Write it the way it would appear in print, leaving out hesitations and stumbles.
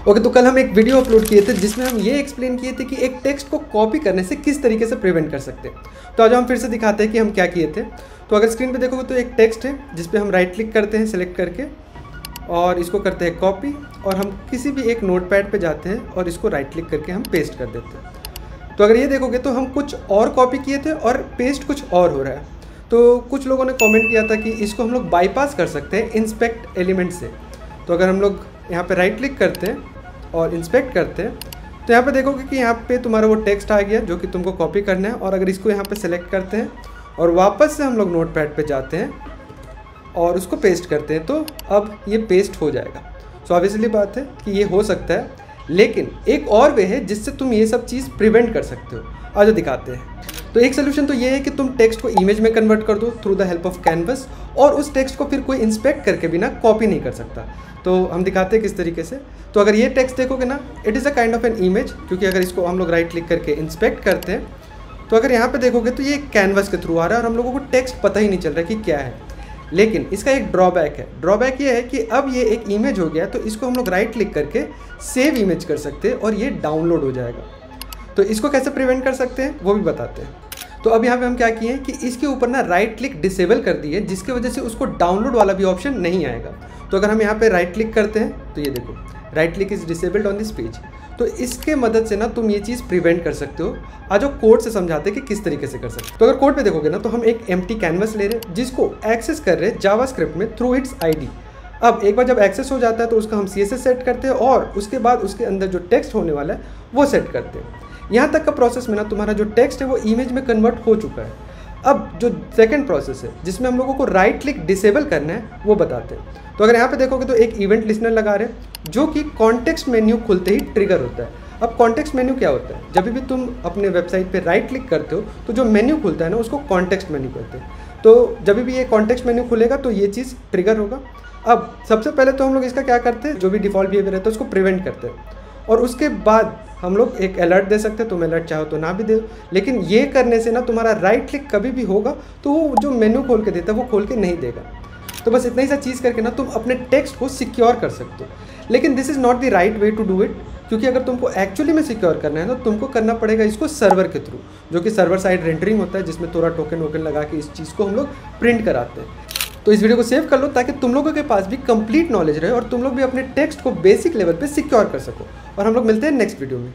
Okay, तो कल हम एक वीडियो अपलोड किए थे जिसमें हम ये एक्सप्लेन किए थे कि एक टेक्स्ट को कॉपी करने से किस तरीके से प्रिवेंट कर सकते हैं। तो आज हम फिर से दिखाते हैं कि हम क्या किए थे। तो अगर स्क्रीन पे देखोगे तो एक टेक्स्ट है जिस पे हम राइट क्लिक करते हैं सेलेक्ट करके और इसको करते हैं कॉपी, और हम किसी भी एक नोटपैड पे जाते हैं और इसको राइट क्लिक करके हम पेस्ट कर देते हैं। तो अगर ये देखोगे तो हम कुछ और कॉपी किए थे और पेस्ट कुछ और हो रहा है। तो कुछ लोगों ने कमेंट किया था कि इसको हम लोग बाईपास कर सकते हैं इंस्पेक्ट एलिमेंट से। तो अगर हम लोग यहाँ पे राइट क्लिक करते हैं और इंस्पेक्ट करते हैं तो यहाँ पे देखोगे कि यहाँ पे तुम्हारा वो टेक्स्ट आ गया जो कि तुमको कॉपी करना है। और अगर इसको यहाँ पे सेलेक्ट करते हैं और वापस से हम लोग नोटपैड पे जाते हैं और उसको पेस्ट करते हैं तो अब ये पेस्ट हो जाएगा। सो ऑब्वियसली बात है कि ये हो सकता है, लेकिन एक और वे है जिससे तुम ये सब चीज़ प्रिवेंट कर सकते हो। आज दिखाते हैं। तो एक सोल्यूशन तो ये है कि तुम टेक्स्ट को इमेज में कन्वर्ट कर दो through the help of canvas, और उस टेक्स्ट को फिर कोई इंस्पेक्ट करके बिना कॉपी नहीं कर सकता। तो हम दिखाते हैं किस तरीके से। तो अगर ये टेक्स्ट देखोगे ना, it is a kind of an image, क्योंकि अगर इसको हम लोग राइट क्लिक करके इंस्पेक्ट करते हैं तो अगर यहाँ पे देखोगे तो ये कैनवस के थ्रू आ रहा है और हम लोगों को टेक्स्ट पता ही नहीं चल रहा कि क्या है। लेकिन इसका एक ड्रॉबैक है। ड्रॉबैक ये है कि अब ये एक इमेज हो गया, तो इसको हम लोग राइट क्लिक करके सेव इमेज कर सकते हैं और ये डाउनलोड हो जाएगा। तो इसको कैसे प्रिवेंट कर सकते हैं वो भी बताते हैं। तो अब यहाँ पे हम क्या किए हैं कि इसके ऊपर ना राइट क्लिक डिसेबल कर दिए, जिसकी वजह से उसको डाउनलोड वाला भी ऑप्शन नहीं आएगा। तो अगर हम यहाँ पे राइट क्लिक करते हैं तो ये देखो, right click is disabled on this page. तो इसके मदद से ना तुम ये चीज़ प्रिवेंट कर सकते हो। आज वो कोड से समझाते हैं कि किस तरीके से कर सकते हो। तो अगर कोड पे देखोगे ना तो हम एक एम्प्टी कैनवस ले रहे हैं जिसको एक्सेस कर रहे हैं जावास्क्रिप्ट में थ्रू इट्स आईडी। अब एक बार जब एक्सेस हो जाता है तो उसका हम CSS सेट करते हैं और उसके बाद उसके अंदर जो टेक्स्ट होने वाला है वो सेट करते हैं। यहाँ तक का प्रोसेस में ना तुम्हारा जो टेक्स्ट है वो इमेज में कन्वर्ट हो चुका है। अब जो सेकंड प्रोसेस है जिसमें हम लोगों को राइट क्लिक डिसेबल करना है वो बताते हैं। तो अगर यहाँ पे देखोगे तो एक इवेंट लिस्नर लगा रहे हैं जो कि कॉन्टेक्स्ट मेन्यू खुलते ही ट्रिगर होता है। अब कॉन्टेक्स्ट मेन्यू क्या होता है? जब भी तुम अपने वेबसाइट पे राइट क्लिक करते हो तो जो मेन्यू खुलता है ना उसको कॉन्टेक्स्ट मेन्यू कहते हैं। तो जब भी ये कॉन्टेक्स्ट मेन्यू खुलेगा तो ये चीज़ ट्रिगर होगा। अब सबसे पहले तो हम लोग इसका क्या करते हैं, जो भी डिफ़ॉल्ट बिहेवियर रहता है उसको प्रिवेंट करते हैं, और उसके बाद हम लोग एक अलर्ट दे सकते हैं। तुम अलर्ट चाहो तो ना भी दे, लेकिन ये करने से ना तुम्हारा राइट क्लिक कभी भी होगा तो वो जो मेन्यू खोल के देता है वो खोल के नहीं देगा। तो बस इतना ही सा चीज़ करके ना तुम अपने टेक्स्ट को सिक्योर कर सकते हो। लेकिन this is not the right way to do it, क्योंकि अगर तुमको एक्चुअली में सिक्योर करना है तो तुमको करना पड़ेगा इसको सर्वर के थ्रू, जो कि सर्वर साइड रेंडरिंग होता है, जिसमें थोड़ा टोकन वोकन लगा के इस चीज़ को हम लोग प्रिंट कराते हैं। तो इस वीडियो को सेव कर लो ताकि तुम लोगों के पास भी कंप्लीट नॉलेज रहे और तुम लोग भी अपने टेक्स्ट को बेसिक लेवल पे सिक्योर कर सको। और हम लोग मिलते हैं नेक्स्ट वीडियो में।